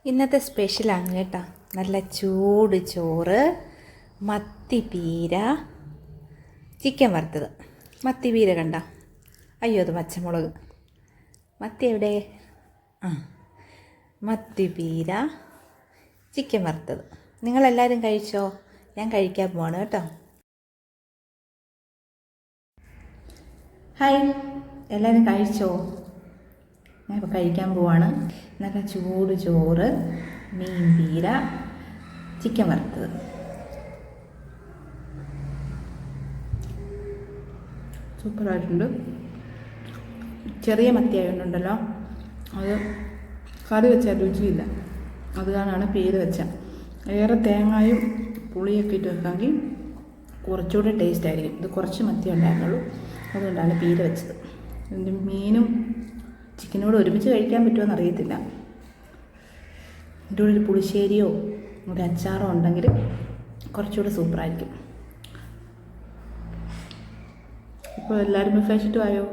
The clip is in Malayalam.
ഇന്നത്തെ സ്പെഷ്യലാണ് കേട്ടോ. നല്ല ചൂട് ചോറ്, മത്തിപ്പീര, ചിക്കൻ വറുത്തത്. മത്തിപ്പീര കണ്ട, അയ്യോ അത് പച്ചമുളക്. മത്തി എവിടെ? ആ, മത്തിപ്പീര, ചിക്കൻ വറുത്തത്. നിങ്ങളെല്ലാവരും കഴിച്ചോ? ഞാൻ കഴിക്കാൻ പോവാണ് കേട്ടോ. ഹായ്, എല്ലാവരും കഴിച്ചോ? ഞാൻ ഇപ്പോൾ കഴിക്കാൻ പോവാണ്. നല്ല ചൂട് ചോറ്, മീൻ പീര, ചിക്കൻ വറുത്തത്. സൂപ്പറായിട്ടുണ്ട്. ചെറിയ മത്തി ആയതുകൊണ്ടുണ്ടല്ലോ, അത് കറി വെച്ചാൽ രുചിയില്ല. അത് കാരണമാണ് പീര വെച്ചാൽ. ഏറെ തേങ്ങായും പുളിയൊക്കെ ഇട്ട് വെക്കാമെങ്കിൽ കുറച്ചുകൂടെ ടേസ്റ്റ് ആയിരിക്കും. ഇത് കുറച്ച് മത്തി ഉണ്ടായിരുന്നുള്ളൂ, അതുകൊണ്ടാണ് പീര വെച്ചത്. ഇതിൻ്റെ മീനും ചിക്കനോട് ഒരുമിച്ച് കഴിക്കാൻ പറ്റുമോ അറിയത്തില്ല. ഇതിൻ്റെ കൂടെ ഒരു പുളിശ്ശേരിയോ ഒരു അച്ചാറോ ഉണ്ടെങ്കിൽ കുറച്ചുകൂടെ സൂപ്പറായിരിക്കും. ഇപ്പോൾ എല്ലാവരും കഴിച്ചിട്ട് ആയോ?